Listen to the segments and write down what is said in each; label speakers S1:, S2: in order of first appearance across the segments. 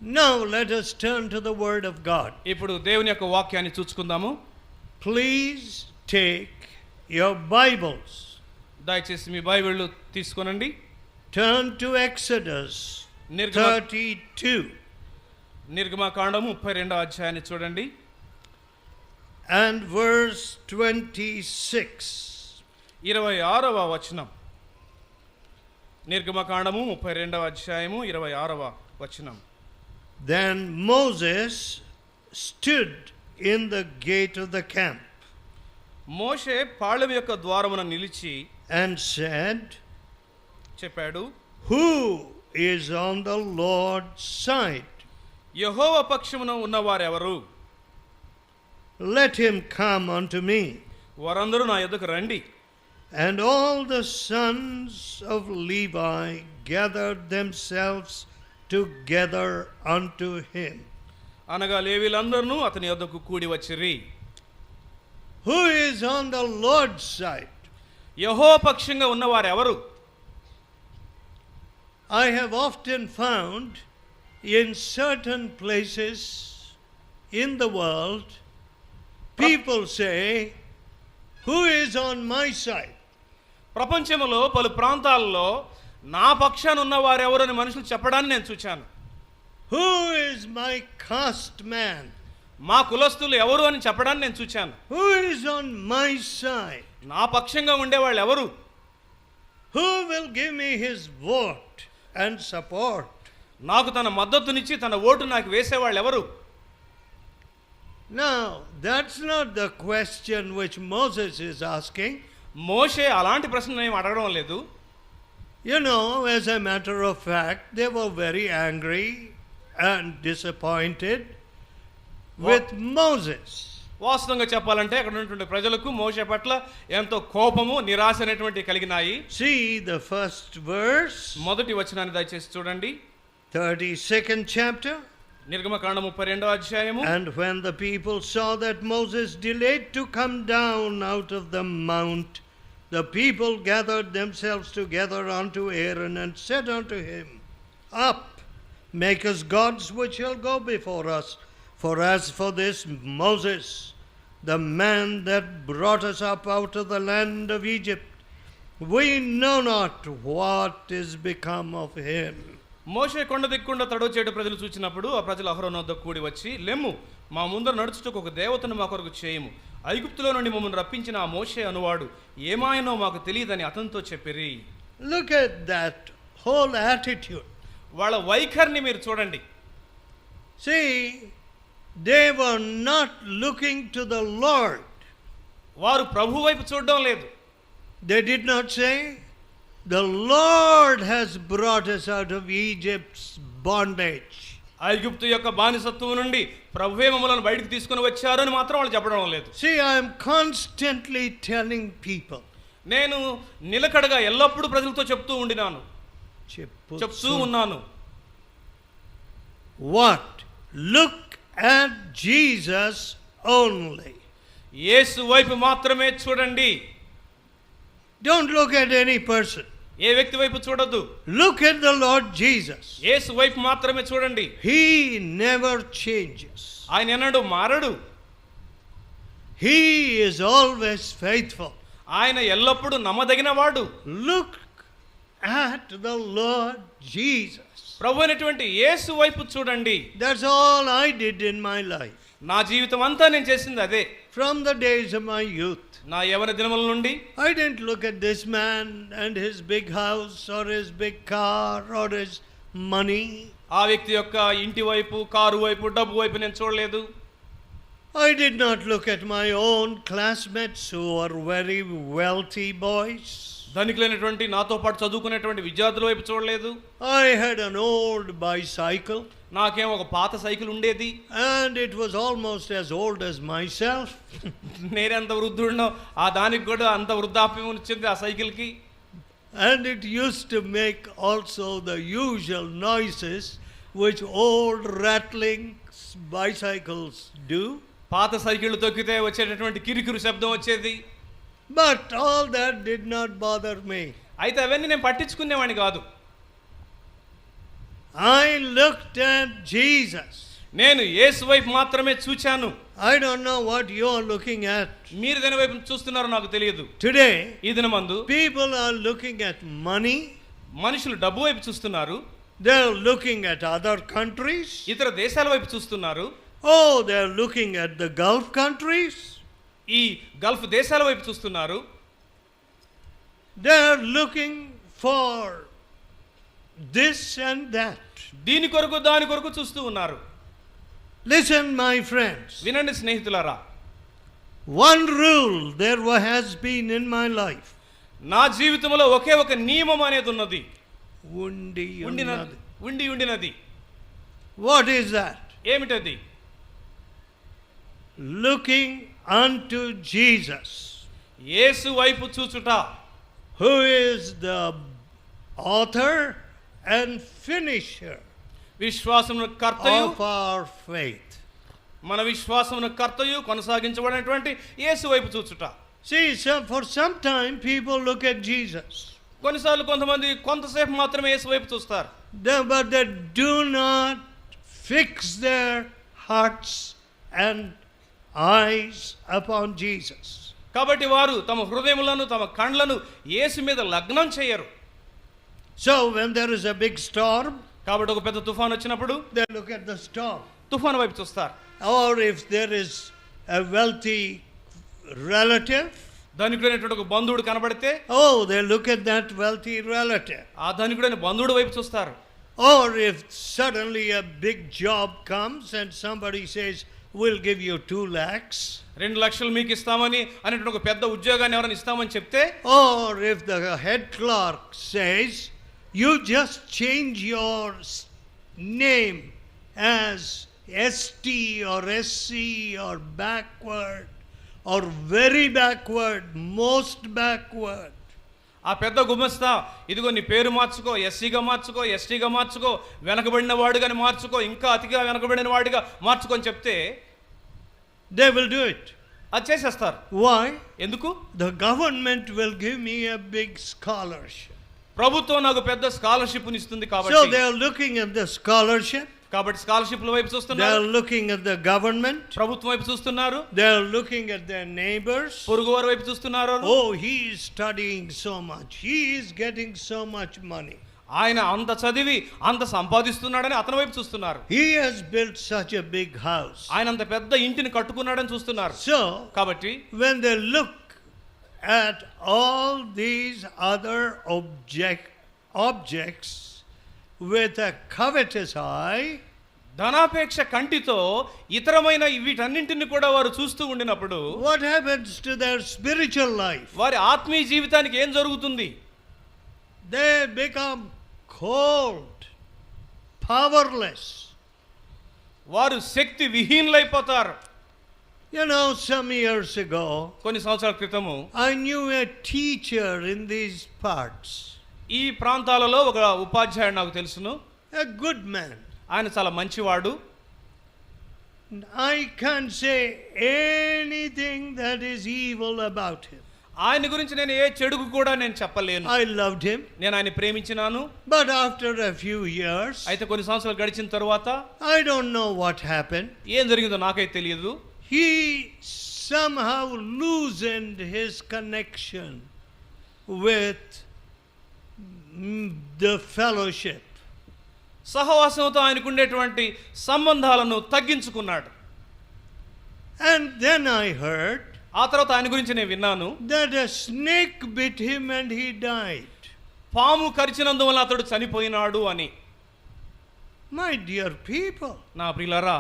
S1: Now let us turn to the word of God.
S2: ఇప్పుడు దేవుని యొక్క వాక్యాన్ని చూసుకుందాము.
S1: Please take your Bibles.
S2: దయచేసి మీ బైబిళ్ళు తీసుకొనండి.
S1: Turn to Exodus 32.
S2: నిర్గమకాండము 32వ అధ్యాయాన్ని చూడండి.
S1: And verse 26.
S2: 26వ వచనం. నిర్గమకాండము 32వ అధ్యాయము 26వ వచనం.
S1: Then Moses stood in the gate of the camp.
S2: మోషే పాళెం యొక్క ద్వారమున నిలిచి
S1: and said,
S2: చెప్పాడు,
S1: who is on the Lord's side?
S2: యెహోవా పక్షమున ఉన్నవారెవరు?
S1: Let him come unto me.
S2: వారందరూ నా యొద్దకు రండి.
S1: And all the sons of Levi gathered themselves together unto him.
S2: అనగా లేవీలందరూ అతని యొద్దకు కూడి వచ్చిరి.
S1: Who is on the Lord's side?
S2: యెహోవా పక్షంగా ఉన్నవారెవరు?
S1: I have often found in certain places in the world people say, who is on my side?
S2: ప్రపంచంలో పలు ప్రాంతాల్లో నా పక్షాన ఉన్నవారెవరు అని మనుషులు చెప్పడాన్ని నేను చూచాను.
S1: Who is my caste man?
S2: మా కులస్తులు ఎవరు అని చెప్పడాన్ని నేను చూచాను.
S1: Who is on my side?
S2: నా పక్షంగా ఉండేవాళ్ళు ఎవరు?
S1: Who will give me his vote and support?
S2: నాకు తన మద్దతునిచ్చి తన ఓటు నాకు వేసేవాళ్ళు ఎవరు?
S1: Now, that's not the question which Moses is asking.
S2: మోషే అలాంటి ప్రశ్న ఏం అడగడం లేదు.
S1: You know, as a matter of fact, they were very angry and disappointed with Moses.
S2: వాస్తవంగా చెప్పాలంటే అక్కడ ఉన్నటువంటి ప్రజలకు మోషే పట్ల ఎంతో కోపము నిరాశ అనేటువంటి కలిగినాయి.
S1: See the first verse.
S2: మొదటి వచనాన్ని దయచేసి చూడండి.
S1: 32nd chapter.
S2: నిర్గమకాండం 32వ అధ్యాయము.
S1: And when the people saw that Moses delayed to come down out of the mount, the people gathered themselves together unto Aaron and said unto him, Up, make us gods which shall go before us. For as for this Moses, the man that brought us up out of the land of Egypt, we know not what is become of him.
S2: మోషే కొండ దిక్కుండా తడవ చేయడం ప్రజలు చూచినప్పుడు ఆ ప్రజలు అహరోను వద్దకు కూడి వచ్చి, లెమ్ము, మా ముందర నడుచుటకు ఒక దేవతను మా కొరకు చేయము. ఐగుప్తులో నుండి మమ్మల్ని రప్పించిన ఆ మోషే అనువాడు ఏమాయనో మాకు తెలియదని అతనితో చెప్పిరి.
S1: Look at that whole attitude.
S2: వాళ్ళ వైఖరిని మీరు చూడండి.
S1: See, they were not looking to the Lord.
S2: వారు ప్రభు వైపు చూడడం లేదు.
S1: They did not say, the Lord has brought us out of Egypt's bondage.
S2: ఐగుప్తు యొక్క బానిసత్వం నుండి ప్రభువే మమ్మల్ని బయటికి తీసుకుని వచ్చారు అని మాత్రం వాళ్ళు చెప్పడం లేదు.
S1: See, I am constantly telling people.
S2: నేను నిలకడగా ఎల్లప్పుడూ ప్రజలతో చెప్తూ ఉండినాను, చెప్తూ ఉన్నాను.
S1: What? Look at Jesus only.
S2: యేసు వైపు మాత్రమే చూడండి.
S1: Don't look at any person.
S2: ఏ వ్యక్తి వైపు చూడొద్దు.
S1: Look at the Lord Jesus.
S2: యేసు వైపు మాత్రమే చూడండి.
S1: He never changes.
S2: ఆయన ఎన్నడూ మారడు.
S1: He is always faithful.
S2: ఆయన ఎల్లప్పుడూ నమ్మదగిన వాడు.
S1: Look at the Lord Jesus.
S2: ప్రభు అయినటువంటి యేసు వైపు చూడండి.
S1: That's all I did in my life.
S2: నా జీవితం అంతా నేను చేసింది అదే.
S1: From the days of my youth.
S2: నా యవ్వన దినముల నుండి
S1: I didn't look at this man and his big house or his big car or his money.
S2: ఆ వ్యక్తి యొక్క ఇంటి వైపు, కారు వైపు, డబ్బు వైపు నేను చూడలేదు.
S1: I did not look at my own classmates who are very wealthy boys.
S2: ధనికులైనటువంటి నాతో పాటు చదువుకునేటువంటి విద్యార్థుల వైపు చూడలేదు.
S1: I had an old bicycle.
S2: నాకేమో ఒక పాత సైకిల్ ఉండేది.
S1: And it was almost as old as myself.
S2: నేనెంత వృద్ధుడినో ఆ దానికి కూడా అంత వృద్ధాప్యం వచ్చింది ఆ సైకిల్కి.
S1: And it used to make also the usual noises which old rattling bicycles do.
S2: పాత సైకిళ్ళు తొక్కితే వచ్చేటటువంటి కిరికిరి శబ్దం వచ్చేది.
S1: But all that did not bother me.
S2: అయితే అవన్నీ నేను పట్టించుకునేవాడిని కాదు.
S1: I looked at Jesus.
S2: నేను యేసు వైపు మాత్రమే చూచాను.
S1: I don't know what you are looking at.
S2: మీరు దేని వైపు చూస్తున్నారో నాకు తెలియదు.
S1: Today,
S2: ఈ దినమందు
S1: people are looking at money.
S2: మనుషులు డబ్బు వైపు చూస్తున్నారు.
S1: They are looking at other countries.
S2: ఇతర దేశాల వైపు చూస్తున్నారు.
S1: Oh, they are looking at the Gulf countries.
S2: ఈ గల్ఫ్ దేశాల వైపు చూస్తున్నారు.
S1: They are looking for this and that.
S2: దీని కొరకు దాని కొరకు చూస్తూ ఉన్నారు.
S1: Listen, my friends.
S2: వినండి స్నేహితులారా.
S1: One rule there has been in my life.
S2: నా జీవితంలో ఒకే ఒక నియమం అనేది ఉన్నది.
S1: ఉండినది.
S2: ఉండినది.
S1: What is that?
S2: ఏమిటది?
S1: Looking unto Jesus,
S2: యేసు వైపు చూచుట,
S1: who is the author and finisher
S2: విశ్వాసమున కర్తయు
S1: of our faith.
S2: మన విశ్వాసమున కర్తయు కొనసాగించబడినటువంటి యేసు వైపు చూచుట.
S1: See, for some time people look at Jesus.
S2: కొన్నిసార్లు కొంతమంది కొంతసేపు మాత్రమే యేసు వైపు చూస్తారు.
S1: But they do not fix their hearts and eyes upon Jesus.
S2: కాబట్టి వారు తమ హృదయములను తమ కండ్లను యేసు మీద లగ్నం చేయరు.
S1: So when there is a big storm,
S2: కాబట్టి ఒక పెద్ద తుఫాన్ వచ్చినప్పుడు
S1: they look at the storm.
S2: తుఫాను వైపు చూస్తారు.
S1: Or if there is a wealthy relative,
S2: ధనికుడైనటువంటి ఒక బంధువుడు కనబడితే
S1: oh, they look at that wealthy relative.
S2: ఆ ధనికుడైన బంధువుడు వైపు చూస్తారు.
S1: Or if suddenly a big job comes and somebody says, we'll give you 2 lakhs.
S2: 2 లక్షలు మీకు ఇస్తామని అనేటువంటి ఒక పెద్ద ఉద్యోగాన్ని ఎవరైనా ఇస్తామని చెప్తే,
S1: or if the head clerk says, you just change your name as ST or SC or backward or very backward, most backward.
S2: ఆ పెద్ద గుమస్తా ఇదిగో నీ పేరు మార్చుకో, ఎస్సీగా మార్చుకో, ఎస్టీగా మార్చుకో, వెనకబడిన వాడుగాని మార్చుకో, ఇంకా అతిగా వెనకబడిన వాడిగా మార్చుకో అని చెప్తే
S1: they will do it.
S2: అది చేసేస్తారు.
S1: Why?
S2: ఎందుకు?
S1: The government will give me a big scholarship.
S2: ప్రభుత్వం నాకు పెద్ద స్కాలర్షిప్ ఇస్తుంది
S1: So
S2: కాబట్టి.
S1: they are looking at the scholarship.
S2: కాబట్టి స్కాలర్షిప్ల వైపు
S1: They
S2: చూస్తున్నారు.
S1: are looking at the government.
S2: ప్రభుత్వం వైపు చూస్తున్నారు.
S1: They are looking at their neighbors.
S2: పొరుగువారి వైపు చూస్తున్నారు.
S1: Oh, he is studying so much. He is getting so much money.
S2: ఆయన అంత చదివి అంత సంపాదిస్తున్నాడని అతని వైపు చూస్తున్నారు.
S1: He has built such a big house.
S2: ఆయన అంత పెద్ద ఇంటిని కట్టుకున్నాడని చూస్తున్నారు.
S1: So,
S2: కాబట్టి
S1: when they look at all these other objects with a covetous eye,
S2: ధనాపేక్ష కంటితో ఇతరమైన వీటన్నింటిని కూడా వారు చూస్తూ ఉండినప్పుడు
S1: what happens to their spiritual life?
S2: వారి ఆత్మీయ జీవితానికి ఏం జరుగుతుంది?
S1: They become cold, powerless.
S2: వారు శక్తి విహీనులైపోతారు.
S1: You know, some years ago,
S2: కొన్ని సంవత్సరాల క్రితము
S1: I knew a teacher in these parts.
S2: ఈ ప్రాంతాలలో ఒక ఉపాధ్యాయుడు నాకు తెలుసును.
S1: A good man.
S2: ఆయన చాలా మంచివాడు.
S1: I can't say anything that is evil about him.
S2: ఆయన గురించి నేను ఏ చెడుకు కూడా నేను చెప్పలేను.
S1: I loved him.
S2: నేను ఆయన ప్రేమించినాను.
S1: But after a few years,
S2: అయితే కొన్ని సంవత్సరాలు గడిచిన తరువాత
S1: I don't know what happened.
S2: ఏం జరిగిందో నాకైతే తెలియదు.
S1: He somehow loosened his connection with the fellowship.
S2: సహవాసంతో ఆయనకుండేటువంటి సంబంధాలను తగ్గించుకున్నాడు.
S1: And then I heard
S2: ఆ తర్వాత ఆయన గురించి నేను విన్నాను.
S1: that a snake bit him and he died.
S2: పాము కరిచినందువల్ల అతడు చనిపోయినాడు అని.
S1: My dear people,
S2: నా ప్రియులారా,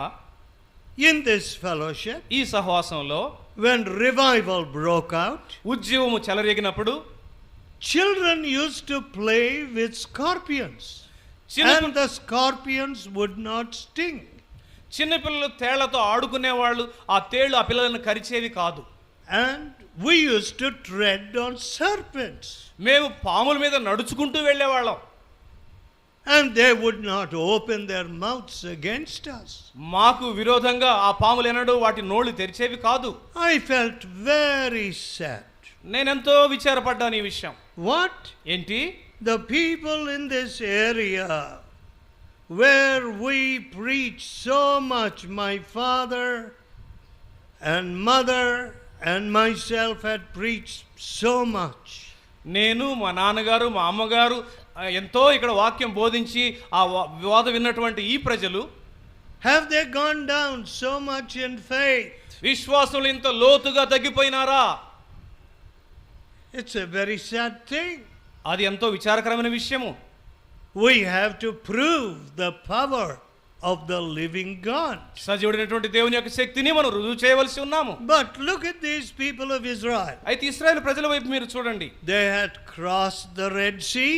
S1: in this fellowship,
S2: ఈ సహవాసంలో
S1: when revival broke out,
S2: ఉద్యమము చెలరేగినప్పుడు
S1: children used to play with scorpions. And the scorpions would not sting.
S2: చిన్నపిల్లలు తేళ్లతో ఆడుకునేవాళ్ళు. ఆ తేళ్లు ఆ పిల్లలను కరిచేవి కాదు.
S1: And we used to tread on serpents.
S2: మేము పాముల మీద నడుచుకుంటూ వెళ్ళేవాళ్ళం.
S1: And they would not open their mouths against us.
S2: మాకు విరోధంగా ఆ పాములు ఎన్నడూ వాటి నోళ్ళు తెరిచేవి కాదు.
S1: I felt very sad.
S2: నేనెంతో విచారపడ్డాను ఈ విషయం.
S1: What?
S2: ఏంటి?
S1: The people in this area where we preach so much. My father and mother and myself had preached so much.
S2: నేను మా నాన్నగారు మా అమ్మగారు ఎంతో ఇక్కడ వాక్యం బోధించి ఆ వివాదం విన్నటువంటి ఈ ప్రజలు
S1: have they gone down so much in faith?
S2: విశ్వాసంలో ఇంత లోతుగా తగ్గిపోయినారా?
S1: It's a very sad thing.
S2: అది ఎంతో విచారకరమైన విషయము.
S1: We have to prove the power of the living God.
S2: సజీవుడైనటువంటి దేవుని యొక్క శక్తిని మనం రుజువు చేయవలసి ఉన్నాము.
S1: But look at these people of Israel.
S2: అయితే ఇశ్రాయేలు ప్రజల వైపు మీరు చూడండి.
S1: They had crossed the Red Sea.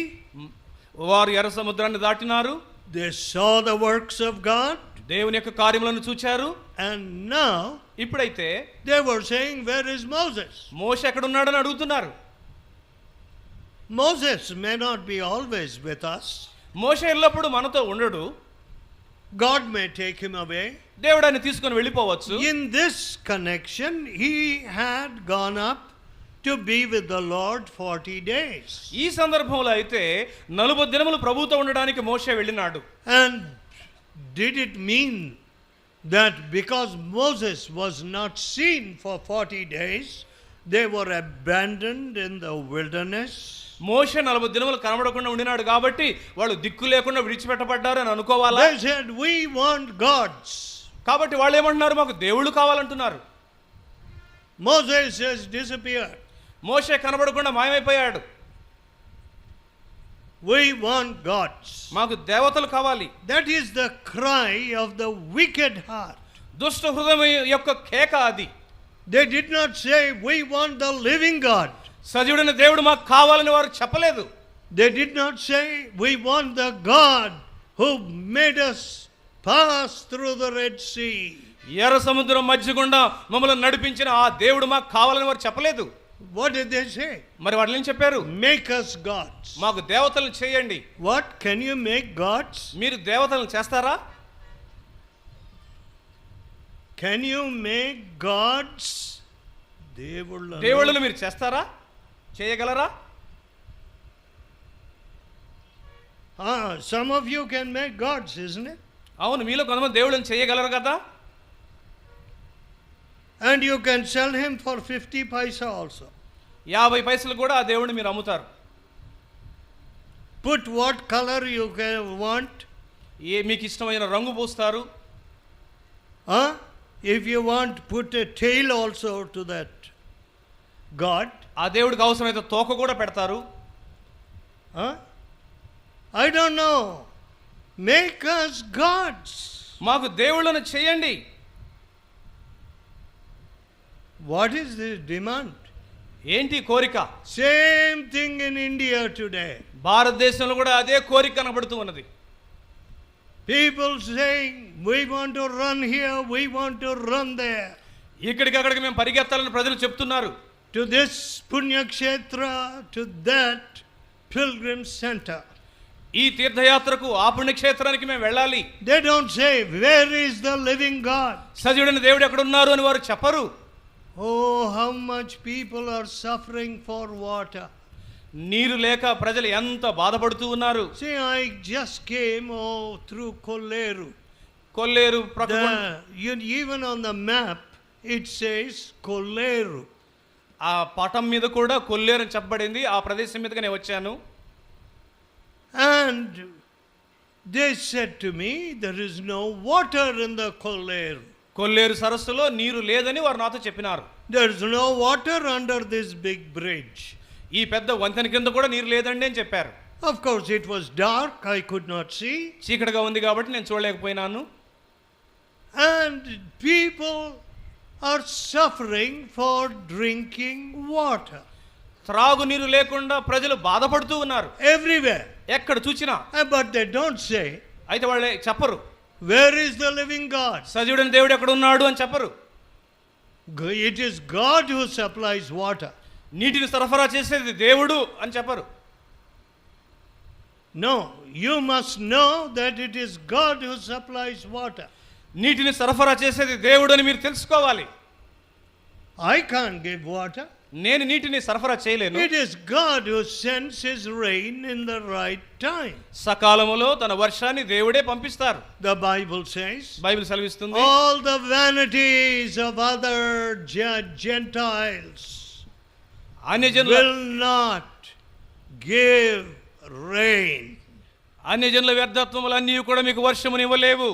S2: వారు ఎర్ర సముద్రాన్ని దాటినారు.
S1: They saw the works of God.
S2: దేవుని యొక్క కార్యములను చూచారు.
S1: And now
S2: ఇప్పుడైతే
S1: they were saying, where is Moses?
S2: మోషే ఎక్కడ ఉన్నాడని అడుగుతున్నారు.
S1: Moses may not be always with us.
S2: మోషే ఎల్లప్పుడూ మనతో ఉండడు.
S1: God may take him away.
S2: దేవుడు ఆయన తీసుకొని వెళ్ళిపోవచ్చు.
S1: In this connection, he had gone up to be with the Lord 40 days.
S2: ఈ సందర్భంలో అయితే 40 దినములు ప్రభువుతో ఉండడానికి మోషే వెళ్ళినాడు.
S1: And did it mean that because Moses was not seen for 40 days, they were abandoned in the wilderness?
S2: మోషే 40 దినములు కనబడకుండా ఉండినాడు కాబట్టి వాళ్ళు దిక్కు లేకుండా విడిచిపెట్టబడ్డారు అని అనుకోవాలా?
S1: They said, we want gods.
S2: కాబట్టి వాళ్ళు ఏమంటున్నారు? మాకు దేవుళ్ళు కావాలంటున్నారు.
S1: Moses has disappeared.
S2: మోషే కనబడకుండా మాయమైపోయాడు.
S1: We want gods.
S2: మాకు దేవతలు కావాలి.
S1: That is the cry of the wicked heart.
S2: దుష్ట హృదయం యొక్క కేక అది.
S1: They did not say, we want the living God.
S2: సజీవుడైన దేవుడు మాకు కావాలని వారు చెప్పలేదు.
S1: They did not say, we want the God who made us pass through the Red Sea.
S2: ఎర్ర సముద్రం మధ్య గుండా మమ్మల్ని నడిపించిన ఆ దేవుడు మాకు కావాలని వారు చెప్పలేదు.
S1: What did they say?
S2: మరి వాళ్ళు ఏం చెప్పారు?
S1: Make us gods.
S2: మాకు దేవతలను చేయండి.
S1: What? Can you make gods?
S2: మీరు దేవతలను చేస్తారా?
S1: Can you make gods?
S2: దేవుళ్ళను మీరు చేస్తారా? చేయగలరా?
S1: Some of you can make gods, isn't it?
S2: అవును, మీలో కొంతమంది దేవుళ్ళని చేయగలరు కదా.
S1: And you can sell him for 50 paisa also.
S2: 50 పైసలు కూడా ఆ దేవుడిని మీరు అమ్ముతారు.
S1: Put what color you can want.
S2: మీకు ఇష్టమైన రంగు పూస్తారు.
S1: If you want, put a tail also to that God.
S2: ఆ దేవుడికి అవసరమైతే తోక కూడా పెడతారు.
S1: I don't know. Make us gods.
S2: మాకు దేవుళ్ళను చేయండి.
S1: What is the demand?
S2: ఏంటి కోరిక?
S1: Same thing in India today.
S2: భారతదేశంలో కూడా అదే కోరిక కనబడుతూ ఉన్నది.
S1: People saying, we want to run here, we want to run there.
S2: ఇక్కడికి అక్కడికి మేము పరిగెత్తాలని ప్రజలు చెప్తున్నారు.
S1: To this Punya Kshetra, to that pilgrim center.
S2: ఈ తీర్థయాత్రకు ఆ పుణ్యక్షేత్రానికి మేము వెళ్ళాలి.
S1: They don't say, where is the living God?
S2: సజీవుడైన దేవుడు ఎక్కడ ఉన్నారు అని వారు చెప్పరు.
S1: Oh, how much people are suffering for water.
S2: నీరు లేక ప్రజలు ఎంత బాధపడుతూ ఉన్నారు.
S1: See, I just came through Kolleru.
S2: కొల్లేరు ప్రక్కన
S1: Even on the map it says Kolleru.
S2: ఆ పటం మీద కూడా కొల్లేరు అని చెప్పబడింది. ఆ ప్రదేశం మీదగా నేను వచ్చాను.
S1: And they said to me, there is no water in the Kolleru.
S2: కొల్లేరు సరస్సులో నీరు లేదని వారు నాతో చెప్పినారు.
S1: There is no water under this big bridge.
S2: ఈ పెద్ద వంతెన కింద కూడా నీరు లేదండి అని చెప్పారు.
S1: Of course it was dark, I could not see.
S2: చీకటిగా ఉంది కాబట్టి నేను చూడలేకపోయినాను.
S1: And people are suffering for drinking water.
S2: త్రాగునీరు లేకుండా ప్రజలు బాధపడుతూ ఉన్నారు.
S1: Everywhere.
S2: ఎక్కడ చూసినా.
S1: But they don't say,
S2: అయితే వాళ్ళే చెప్పరు,
S1: where is the living God?
S2: సజీవుడైన దేవుడు ఎక్కడ ఉన్నాడు అని చెప్పరు.
S1: It is God who supplies water.
S2: నీటిని సరఫరా చేసేది దేవుడు అని చెప్పరు.
S1: No, you must know that it is God who supplies water.
S2: నీటిని సరఫరా చేసేది దేవుడు అని మీరు తెలుసుకోవాలి.
S1: I can't give water.
S2: నేను నీటిని సరఫరా చేయలేను.
S1: It is God who sends his rain in the right time.
S2: సకాలములో తన వర్షాన్ని దేవుడే పంపిస్తారు.
S1: The Bible says,
S2: బైబిల్ సెలవిస్తుంది,
S1: all the vanities of other Gentiles
S2: అన్యజనుల
S1: will not give rain.
S2: అన్యజనుల వ్యర్థత్వములన్నీ కూడా మీకు వర్షమునివ్వలేవు.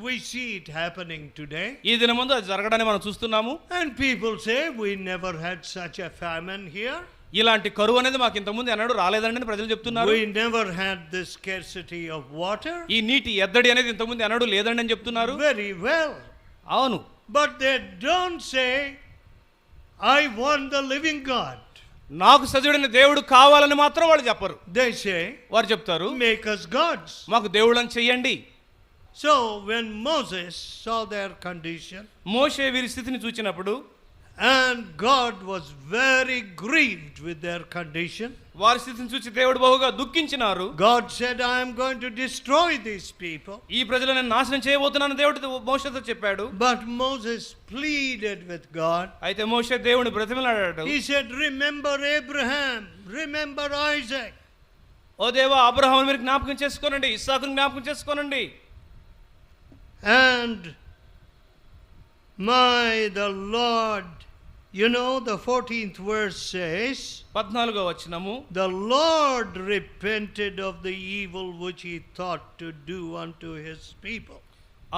S1: We see it happening today.
S2: ఈ దినమందు అది జరగడాన్ని మనం చూస్తున్నాము.
S1: And people say, we never had such a famine here.
S2: ఇలాంటి కరువు అనేది మాకు ఇంతకుముందు ఎన్నడూ రాలేదండి ప్రజలు చెప్తున్నారు.
S1: We never had this scarcity of water.
S2: ఈ నీటి ఎద్దడి అనేది ఇంతకుముందు ఎన్నడూ లేదండి అని చెప్తున్నారు.
S1: Very well.
S2: అవును.
S1: But they don't say, I want the living God.
S2: నాకు సజీవుడైన దేవుడు కావాలని మాత్రం వాళ్ళు చెప్పరు.
S1: They say,
S2: వారు చెప్తారు,
S1: make us gods.
S2: మాకు దేవుళ్ళని చెయ్యండి.
S1: So when Moses saw their condition,
S2: మోషే వీరి స్థితిని చూచినప్పుడు,
S1: and God was very grieved with their condition,
S2: వారి స్థితిని చూసి దేవుడు బహుగా దుఃఖించినారు.
S1: God said, I am going to destroy these people.
S2: ఈ ప్రజలను నాశనం చేయబోతున్నాను దేవుడు మోషేతో చెప్పాడు.
S1: But Moses pleaded with God.
S2: అయితే మోషే దేవుని బ్రతిమలాడాడు.
S1: He said, remember Abraham, remember Isaac.
S2: ఓ దేవా, అబ్రహామును మీరు జ్ఞాపకం చేసుకోనండి, ఇస్సాకును జ్ఞాపకం చేసుకోనండి.
S1: And the Lord, the 14th verse says,
S2: 14వ వచనము,
S1: the Lord repented of the evil which he thought to do unto his people.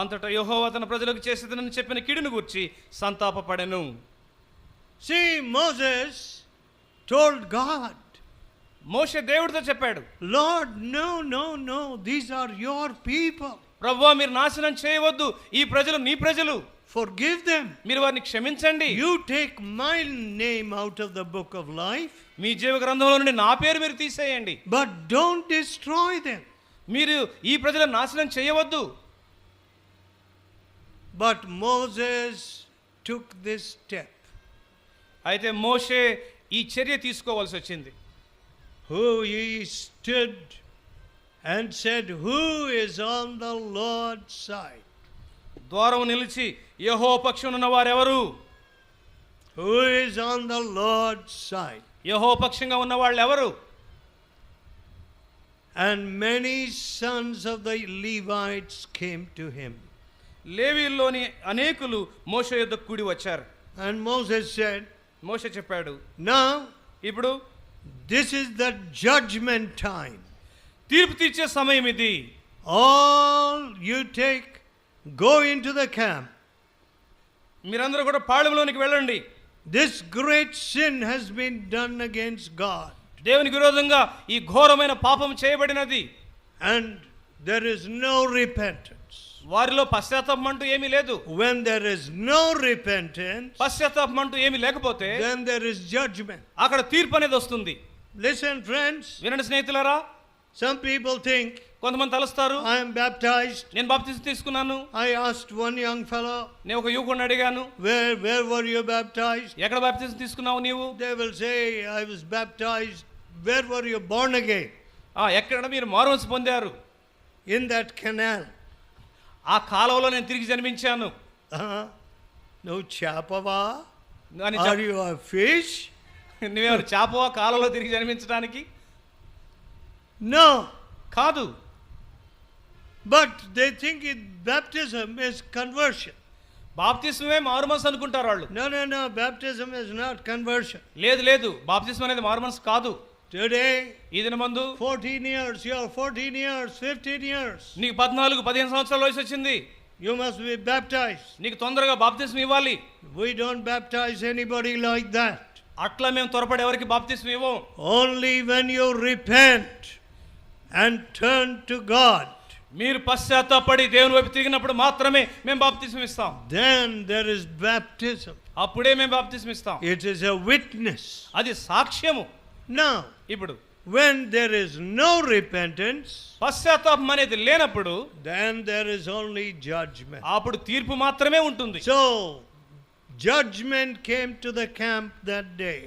S2: అంతటా యెహోవా తన ప్రజలకు చేసేదనని చెప్పిన కీడును గూర్చి సంతాపపడెను.
S1: See, Moses told God,
S2: మోషే దేవుడితో చెప్పాడు,
S1: Lord, no, these are your people.
S2: ప్రభువా, మీరు నాశనం చేయవద్దు, ఈ ప్రజలు నీ ప్రజలు,
S1: forgive them.
S2: మీరు వారిని క్షమించండి.
S1: You take my name out of the book of life,
S2: మీ జీవ గ్రంథంలో నుండి నా పేరు మీరు తీసేయండి,
S1: but don't destroy them.
S2: మీరు ఈ ప్రజలను నాశనం చేయవద్దు.
S1: But Moses took this step.
S2: అయితే మోషే ఈ చర్య తీసుకోవాల్సి వచ్చింది.
S1: Who he stood and said, who is on the Lord's side?
S2: ద్వారం నిలిచి యెహోవా పక్షమున ఉన్న వారెవరు?
S1: Who is on the Lord's side?
S2: యెహోవా పక్షంగా ఉన్న వాళ్ళు ఎవరు?
S1: And many sons of the Levites came to him.
S2: లేవీయుల్లోని అనేకులు మోషే యొద్దకు కూడి వచ్చారు.
S1: And Moses said,
S2: మోషే చెప్పాడు,
S1: now
S2: ఇప్పుడు
S1: this is the judgment time.
S2: తీర్పు తీర్చే సమయం ఇది.
S1: All you go into the camp.
S2: మీరందరూ కూడా పాళెంలోనికి వెళ్ళండి.
S1: This great sin has been done against God.
S2: దేవునికి విరోధంగా ఈ ఘోరమైన పాపం చేయబడినది.
S1: And there is no repentance.
S2: వారిలో పశ్చాత్తాపం అంటూ ఏమీ లేదు.
S1: When there is no repentance,
S2: పశ్చాత్తాపం అంటూ ఏమీ లేకపోతే
S1: then there is judgment.
S2: అక్కడ తీర్పు అనేది వస్తుంది.
S1: Listen, friends.
S2: వినండి స్నేహితులారా,
S1: some people think,
S2: కొంతమంది తలస్తారు,
S1: I am baptized.
S2: నేను బాప్తిసం తీసుకున్నాను.
S1: I asked one young fellow,
S2: నేను ఒక యువకుడిని అడిగాను,
S1: where were you baptized?
S2: ఎక్కడ బాప్తిసం తీసుకున్నావు నీవు?
S1: They will say, I was baptized. Where were you born again?
S2: ఎక్కడ మీరు మారుమనసు పొందారు?
S1: In that canal.
S2: ఆ కాలువలో నేను తిరిగి జన్మించాను.
S1: No chapava?
S2: అని
S1: Are you a fish?
S2: నువ్వేమైనా చేపవా కాలువలో తిరిగి జన్మించడానికి?
S1: No.
S2: కాదు.
S1: But they think baptism is conversion.
S2: బాప్తిస్మమే మారుమనసు అనుకుంటారు వాళ్ళు.
S1: No, baptism is not conversion.
S2: లేదు, బాప్తిస్మం అనేది మారుమనసు కాదు.
S1: Today,
S2: ఈ దినమందు
S1: 14 years, you are 14 years, 15 years.
S2: నీకు 14-15 సంవత్సరాల వయసు వచ్చింది.
S1: You must be baptized.
S2: నీకు తొందరగా బాప్తిస్మం ఇవ్వాలి.
S1: We don't baptize anybody like that.
S2: అట్లా మేము త్వరపడి ఎవరికి బాప్తిస్మం ఇవ్వం.
S1: Only when you repent and turn to God,
S2: మీరు పశ్చాత్తాపడి దేవుని వైపు తిరిగినప్పుడు మాత్రమే మేము బాప్తిస్మం ఇస్తాం.
S1: then there is baptism.
S2: అప్పుడే మేము బాప్తిస్మం ఇస్తాం.
S1: It is a witness.
S2: అది సాక్ష్యము.
S1: Now,
S2: ఇప్పుడు
S1: when there is no repentance,
S2: పశ్చాత్తాపం అనేది లేనప్పుడు
S1: then there is only judgment.
S2: అప్పుడు తీర్పు మాత్రమే ఉంటుంది.
S1: So, judgment came to the camp that day.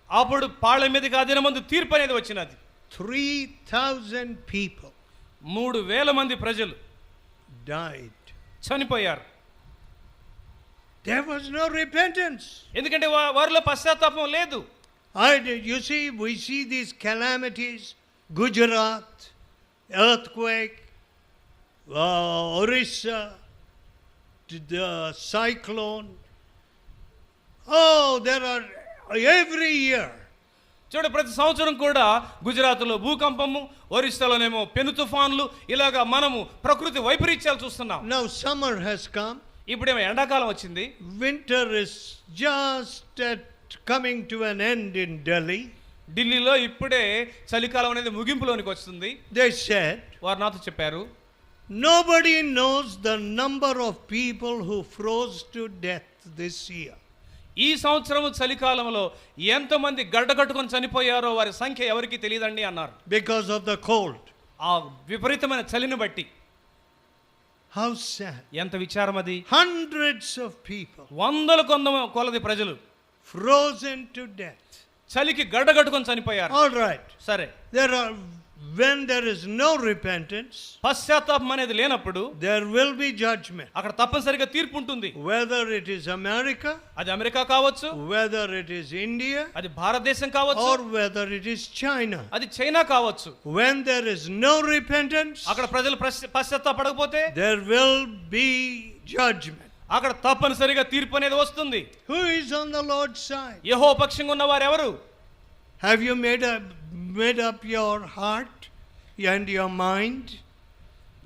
S2: అప్పుడు పాళెం మీదకి ఆ దినమందు తీర్పు అనేది వచ్చినది.
S1: 3,000 people
S2: 3,000 మంది ప్రజలు
S1: died.
S2: చనిపోయారు.
S1: There was no repentance.
S2: ఎందుకంటే వారిలో పశ్చాత్తాపం లేదు.
S1: You see, we see these calamities, Gujarat, earthquake, Orissa, the cyclone. Oh, there are every year.
S2: చూడ ప్రతి సంవత్సరం కూడా గుజరాత్లో భూకంపము, ఒరిస్సాలోనేమో పెను తుఫాన్లు, ఇలాగా మనము ప్రకృతి వైపరీత్యాలు చూస్తున్నాం.
S1: Now summer has come.
S2: ఇప్పుడేమో ఎండాకాలం వచ్చింది.
S1: Winter is just coming to an end in Delhi.
S2: ఢిల్లీలో ఇప్పుడే చలికాలం అనేది ముగింపులోనికి వస్తుంది.
S1: They said,
S2: వారు నాతో చెప్పారు,
S1: nobody knows the number of people who froze to death this year.
S2: ఈ సంవత్సరం చలికాలంలో ఎంతమంది గడ్డకట్టుకొని చనిపోయారో వారి సంఖ్య ఎవరికి తెలియదండి అన్నారు.
S1: Because of the cold.
S2: ఆ విపరీతమైన చలిని బట్టి.
S1: How sad.
S2: ఎంత విచారం అది.
S1: Hundreds of people.
S2: వందల కొలది ప్రజలు
S1: frozen to death.
S2: చలికి గడ్డకట్టుకొని చనిపోయారు.
S1: All right.
S2: సరే.
S1: When there is no repentance,
S2: పశ్చాత్తాపం అనేది లేనప్పుడు
S1: there will be judgment.
S2: అక్కడ తప్పనిసరిగా తీర్పు ఉంటుంది.
S1: Whether it is America,
S2: అది అమెరికా కావచ్చు,
S1: whether it is India,
S2: అది భారతదేశం కావచ్చు,
S1: or whether it is China.
S2: అది చైనా కావచ్చు.
S1: When there is no repentance,
S2: అక్కడ ప్రజలు పశ్చాత్తాపడకపోతే
S1: there will be judgment.
S2: అక్కడ తప్పనిసరిగా తీర్పు అనేది వస్తుంది.
S1: Who is on the Lord's side?
S2: యెహోవా పక్షంగా ఉన్న వారు ఎవరు?
S1: Have you made up your heart and your mind?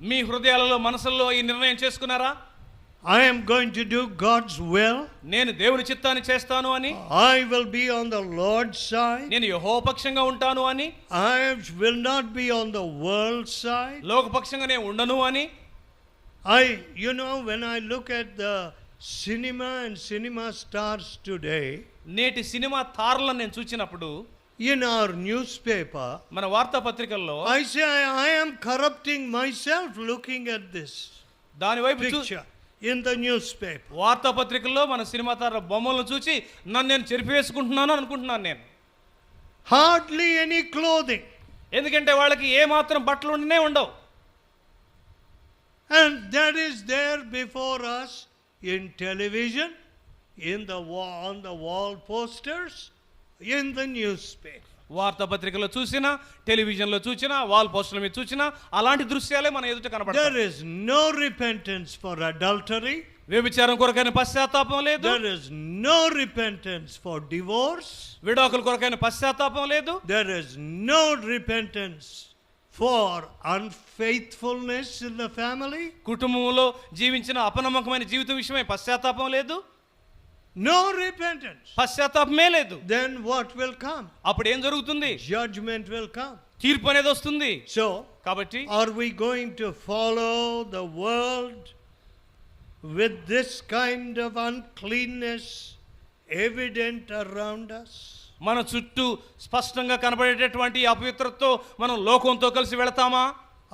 S2: మీ హృదయాలలో మనసుల్లో ఈ నిర్ణయం చేసుకున్నారా?
S1: I am going to do God's will.
S2: నేను దేవుని చిత్తాన్ని చేస్తాను అని.
S1: I will be on the Lord's side.
S2: నేను యెహోవా పక్షంగా ఉంటాను అని.
S1: I will not be on the world's side.
S2: లోక పక్షంగా నేను ఉండను అని.
S1: When I look at the cinema and cinema stars today,
S2: నేటి సినిమా తారలను నేను చూచినప్పుడు,
S1: in our newspaper,
S2: మన వార్తాపత్రికల్లో,
S1: I say I am corrupting myself looking at this
S2: దాని వైపు
S1: picture in the newspaper.
S2: వార్తాపత్రికల్లో మన సినిమా తారల బొమ్మలను చూసి నన్ను నేను చెరిపివేసుకుంటున్నాను అనుకుంటున్నాను నేను.
S1: Hardly any clothing.
S2: ఎందుకంటే వాళ్ళకి ఏ మాత్రం బట్టలు ఉండనే ఉండవు.
S1: And that is there before us in television, on the wall posters, in the newspaper.
S2: వార్తాపత్రికలో చూసినా, టెలివిజన్లో చూసినా, వాల్ పోస్టర్ల మీద చూసినా అలాంటి దృశ్యాలే మన ఎదుట కనబడతాయి.
S1: There is no repentance for adultery.
S2: వ్యభిచారం కొరకైన పశ్చాత్తాపం లేదు.
S1: There is no repentance for divorce.
S2: విడాకుల కొరకైన పశ్చాత్తాపం లేదు.
S1: There is no repentance for unfaithfulness in the family.
S2: కుటుంబంలో జీవించిన అపనమ్మకమైన జీవితం విషయమై పశ్చాత్తాపం లేదు.
S1: No repentance.
S2: పశ్చాత్తాపమే లేదు.
S1: Then what will come?
S2: అప్పుడు ఏం జరుగుతుంది?
S1: Judgment will come.
S2: తీర్పు అనేది వస్తుంది.
S1: So,
S2: కాబట్టి
S1: are we going to follow the world with this kind of uncleanness evident around us?
S2: మన చుట్టూ స్పష్టంగా కనబడేటటువంటి అపవిత్రతతో మనం లోకంతో కలిసి వెళతామా?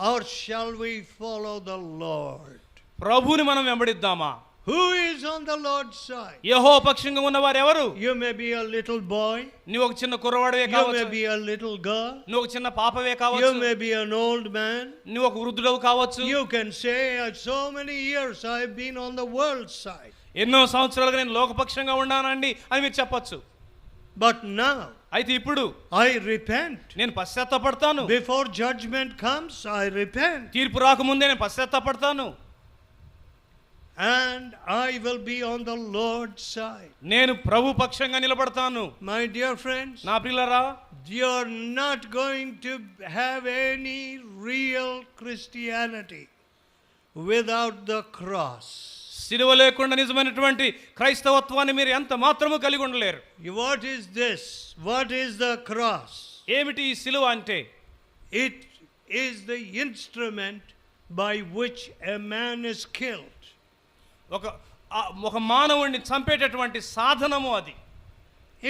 S1: Or shall we follow the Lord?
S2: ప్రభువుని మనం వెంబడిద్దామా?
S1: Who is on the Lord's side?
S2: యెహోవా పక్షంగా ఉన్నవారు ఎవరు?
S1: You may be a little boy.
S2: నువ్వు ఒక చిన్న కుర్రవాడివే
S1: You
S2: కావచ్చు.
S1: may be a little girl.
S2: నువ్వు ఒక చిన్న పాపవే
S1: You
S2: కావచ్చు.
S1: may be an old man.
S2: నువ్వు ఒక వృద్ధుడవు కావచ్చు.
S1: You can say, so many years I have been on the world's side.
S2: ఎన్నో సంవత్సరాలుగా నేను లోకపక్షంగా ఉన్నానండి అని మీరు చెప్పొచ్చు.
S1: But now,
S2: అయితే ఇప్పుడు
S1: I repent.
S2: నేను పశ్చాత్తాపడతాను.
S1: Before judgment comes, I repent.
S2: తీర్పు రాకముందే నేను పశ్చాత్తాపడతాను.
S1: And I will be on the Lord's side.
S2: నేను ప్రభు పక్షంగా నిలబడతాను.
S1: My dear friends,
S2: నా ప్రియులారా,
S1: you are not going to have any real Christianity without the cross.
S2: సిలువ లేకుండా నిజమైనటువంటి క్రైస్తవత్వాన్ని మీరు ఎంత మాత్రము కలిగి ఉండలేరు.
S1: What is this? What is the cross?
S2: ఏమిటి ఈ సిలువ అంటే?
S1: It is the instrument by which a man is killed.
S2: ఒక మానవుడిని చంపేటటువంటి సాధనము అది.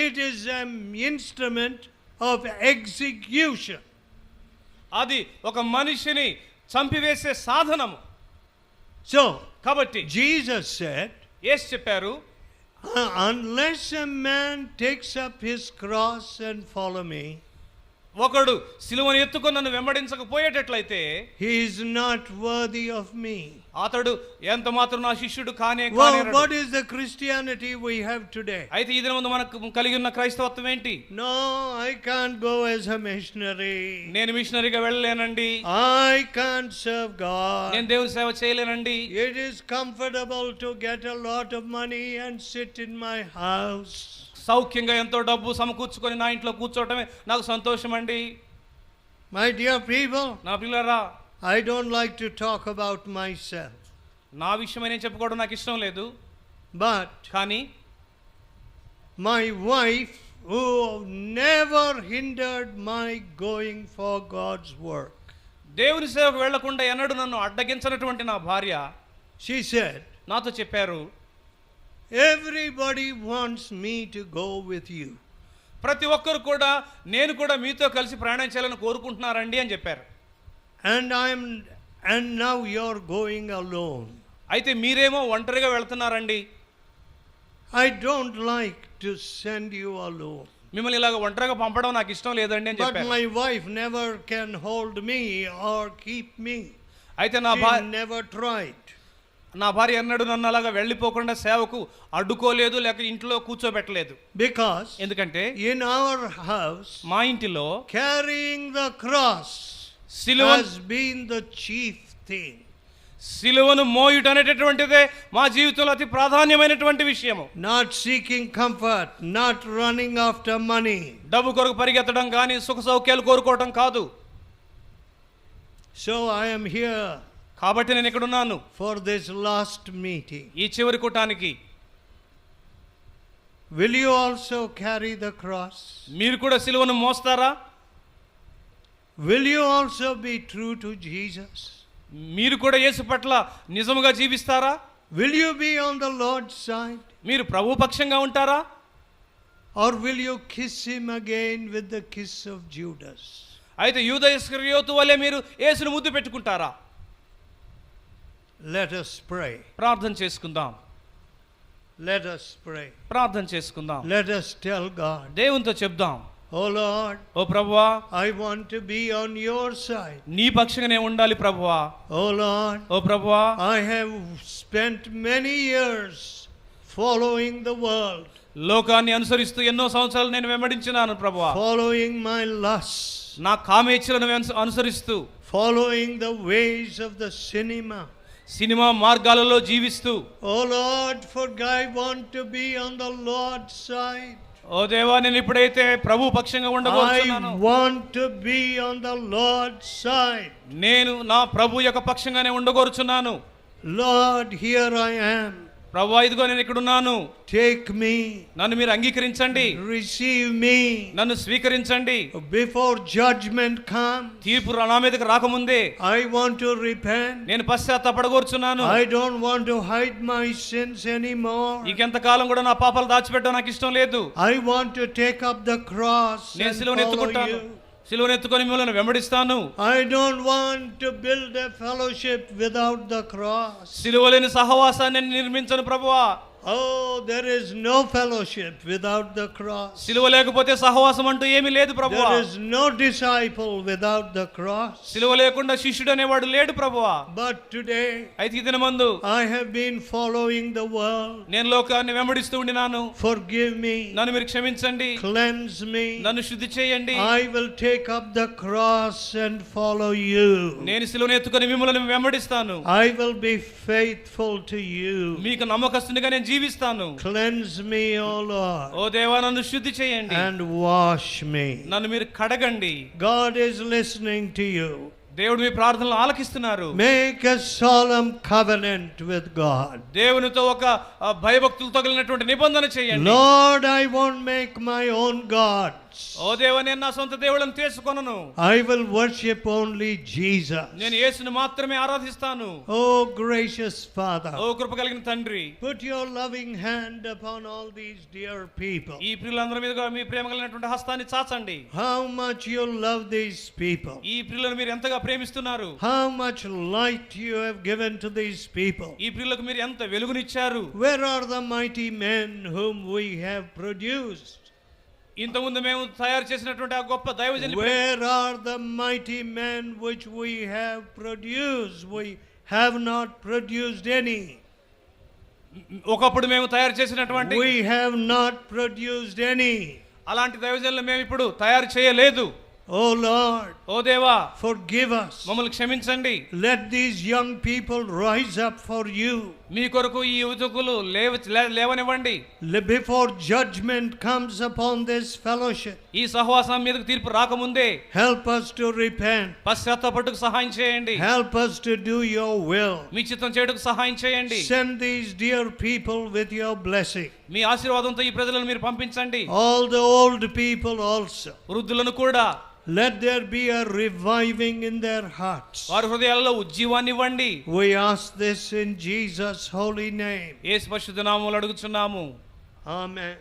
S1: It is an instrument of execution.
S2: అది ఒక మనిషిని చంపివేసే సాధనము.
S1: So,
S2: కాబట్టి
S1: Jesus said,
S2: యేసు చెప్పారు,
S1: unless a man takes up his cross and follow me,
S2: ఒకడు సిలువను ఎత్తుకొని నన్ను వెంబడించకపోయేటట్లయితే
S1: he is not worthy of me.
S2: అతడు ఎంత మాత్రం నా శిష్యుడు కానే
S1: Well,
S2: కానేరడు.
S1: what is the Christianity we have today?
S2: అయితే ఈ దినమున మనకు కలిగి ఉన్న క్రైస్తవత్వం ఏంటి?
S1: No, I can't go as a missionary.
S2: నేను మిషనరీగా వెళ్ళలేనండి.
S1: I can't serve God.
S2: నేను దేవుని సేవ చేయలేనండి.
S1: It is comfortable to get a lot of money and sit in my house.
S2: సౌఖ్యంగా ఎంతో డబ్బు సమకూర్చుకొని నా ఇంట్లో కూర్చోవటమే నాకు సంతోషం అండి.
S1: My dear people,
S2: నా పిల్లరా,
S1: I don't like to talk about myself.
S2: నా విషయమై నేను చెప్పుకోవడం నాకు ఇష్టం లేదు.
S1: But
S2: కానీ
S1: my wife, who never hindered my going for God's work,
S2: దేవుని సేవకు వెళ్లకుండా ఎన్నడూ నన్ను అడ్డగించినటువంటి నా భార్య
S1: she said,
S2: నాతో చెప్పారు,
S1: everybody wants me to go with you.
S2: ప్రతి ఒక్కరు కూడా నేను కూడా మీతో కలిసి ప్రయాణం చేయాలని కోరుకుంటున్నారండి అని చెప్పారు.
S1: And now you're going alone.
S2: అయితే మీరేమో ఒంటరిగా వెళ్తున్నారండి.
S1: I don't like to send you alone.
S2: మిమ్మల్ని ఇలాగ ఒంటరిగా పంపడం నాకు ఇష్టం లేదండి అని
S1: But
S2: చెప్పారు.
S1: my wife never can hold me or keep me.
S2: అయితే
S1: She never tried.
S2: నా భార్య ఎన్నడూ నన్ను అలాగా వెళ్ళిపోకుండా సేవకు అడ్డుకోలేదు, లేక ఇంట్లో కూర్చోబెట్టలేదు.
S1: Because
S2: ఎందుకంటే
S1: in our house,
S2: మా ఇంటిలో
S1: carrying the cross has been the chief thing.
S2: సిలువను మోయుట అనేటటువంటిదే మా జీవితంలో అతి ప్రాధాన్యమైనటువంటి విషయము.
S1: Not seeking comfort, not running after money.
S2: డబ్బు కొరకు పరిగెత్తడం కానీ సుఖ సౌఖ్యాలు కోరుకోవటం కాదు.
S1: So I am here
S2: కాబట్టి నేను ఇక్కడ ఉన్నాను
S1: for this last meeting.
S2: ఈ చివరి కూటానికి.
S1: Will you also carry the cross?
S2: మీరు కూడా సిలువను మోస్తారా?
S1: Will you also be true to Jesus?
S2: మీరు కూడా యేసు పట్ల నిజముగా జీవిస్తారా?
S1: Will you be on the Lord's side?
S2: మీరు ప్రభు పక్షంగా ఉంటారా?
S1: Or will you kiss him again with the kiss of Judas?
S2: అయితే యూద ఇస్కరియోతు వలె మీరు యేసును ముద్దు పెట్టుకుంటారా?
S1: Let us pray.
S2: ప్రార్థన చేసుకుందాం.
S1: Let us pray.
S2: ప్రార్థన చేసుకుందాం.
S1: Let us tell God,
S2: దేవునితో చెప్దాం,
S1: oh Lord,
S2: ఓ ప్రభువా,
S1: I want to be on your side.
S2: నీ పక్షంగానే ఉండాలి ప్రభువా.
S1: Oh Lord,
S2: ఓ ప్రభువా,
S1: I have spent many years following the world,
S2: లోకాన్ని అనుసరిస్తూ ఎన్నో సంవత్సరాలు నేను వెంబడించినాను ప్రభువా.
S1: following my lusts,
S2: నా కామేచ్ఛలను అనుసరిస్తూ,
S1: following the ways of the cinema.
S2: Cinema మార్గాలలో జీవిస్తూ,
S1: Oh Lord, for I want to be on the Lord's side.
S2: ఓ దేవా, నేను ఇప్పుడైతే ప్రభు పక్షంగా ఉండబోతున్నాను.
S1: I want to be on the Lord's side.
S2: నేను నా ప్రభు యొక్క పక్షంగానే ఉండగోరుచున్నాను.
S1: Lord, here I am.
S2: ప్రభువా, ఇదిగో నేను ఇక్కడ ఉన్నాను.
S1: Take me.
S2: నన్ను మీరు అంగీకరించండి.
S1: Receive me.
S2: నన్ను స్వీకరించండి.
S1: Before judgment comes,
S2: తీర్పు నా మీదకి రాకముందే
S1: I want to repent.
S2: నేను పశ్చాత్తాపడగోరుచున్నాను.
S1: I don't want to hide my sins anymore.
S2: ఇంకెంతకాలం కూడా నా పాపాలు దాచిపెట్టడం నాకు ఇష్టం లేదు.
S1: I want to take up the cross
S2: నేను
S1: and
S2: సిలువను
S1: follow
S2: ఎత్తుకుంటాను.
S1: you.
S2: సిలువను ఎత్తుకొని మిమ్మల్ని వెంబడిస్తాను.
S1: I don't want to build a fellowship without the cross.
S2: సిలువ లేని సహవాసాన్ని నిర్మించను ప్రభువా.
S1: Oh, there is no fellowship without the cross.
S2: సిలువ లేకపోతే సహవాసం అంటూ ఏమీ లేదు ప్రభువా.
S1: There is no disciple without the cross.
S2: సిలువ లేకుండా శిష్యుడు అనేవాడు లేడు ప్రభువా.
S1: But today,
S2: అయితే ఈ దినమందు
S1: I have been following the world.
S2: నేను లోకాన్ని వెంబడిస్తూ ఉండినాను.
S1: Forgive me.
S2: నన్ను మీరు క్షమించండి.
S1: Cleanse me.
S2: నన్ను శుద్ధి చేయండి.
S1: I will take up the cross and follow you.
S2: నేను సిలువను ఎత్తుకొని మిమ్మల్ని వెంబడిస్తాను.
S1: I will be faithful to you.
S2: మీకు నమ్మకస్తునిగా నేను జీవిస్తాను.
S1: Cleanse me, O Lord.
S2: ఓ దేవా, నన్ను శుద్ధి చేయండి.
S1: And wash me.
S2: నన్ను మీరు కడగండి.
S1: God is listening to you.
S2: దేవుడు మీ ప్రార్థనలు ఆలకిస్తున్నారు.
S1: Make a solemn covenant with God.
S2: దేవునితో ఒక భయభక్తులతో కలిగినటువంటి నిబంధన చేయండి.
S1: Lord, I won't make my own gods.
S2: ఓ దేవా, నేను నా సొంత దేవుళ్ళను చేసుకొనను.
S1: I will worship only Jesus.
S2: నేను యేసుని మాత్రమే ఆరాధిస్తాను.
S1: Oh gracious Father,
S2: ఓ కృప కలిగిన తండ్రి,
S1: put your loving hand upon all these dear people.
S2: ఈ ప్రియులందరి మీదుగా మీ ప్రేమ కలిగినటువంటి హస్తాన్ని చాచండి.
S1: How much you love these people.
S2: ఈ ప్రియులను మీరు ఎంతగా ప్రేమిస్తున్నారు.
S1: How much light you have given to these people.
S2: ఈ ప్రియులకు మీరు ఎంత వెలుగునిచ్చారు.
S1: Where are the mighty men whom we have produced?
S2: ఇంతకుముందు మేము తయారు చేసినటువంటి ఆ గొప్ప దైవజనులు
S1: Where are the mighty men which we have produced? We have not produced any.
S2: ఒకప్పుడు మేము తయారు చేసినటువంటి
S1: We have not produced any.
S2: అలాంటి దైవజనులు మేము ఇప్పుడు తయారు చేయలేదు.
S1: Oh Lord,
S2: ఓ దేవా,
S1: forgive us.
S2: మమ్మల్ని క్షమించండి.
S1: Let these young people rise up for you.
S2: మీ కొరకు ఈ యువకులు లేవనివ్వండి.
S1: Before judgment comes upon this fellowship,
S2: ఈ సహవాసం మీదకు తీర్పు రాకముందే
S1: help us to repent.
S2: పశ్చాత్తాపడుటకు సహాయం చేయండి.
S1: Help us to do your will.
S2: మీ చిత్తం చేయుటకు సహాయం చేయండి.
S1: Send these dear people with your blessing.
S2: మీ ఆశీర్వాదంతో ఈ ప్రజలను మీరు పంపించండి.
S1: All the old people also.
S2: వృద్ధులను కూడా
S1: let there be a reviving in their hearts.
S2: వారి హృదయాలలో ఉజ్జీవాన్ని ఇవ్వండి.
S1: We ask this in Jesus' holy name.
S2: యేసు పరిశుద్ధ నామములో అడుగుచున్నాము.
S1: Amen.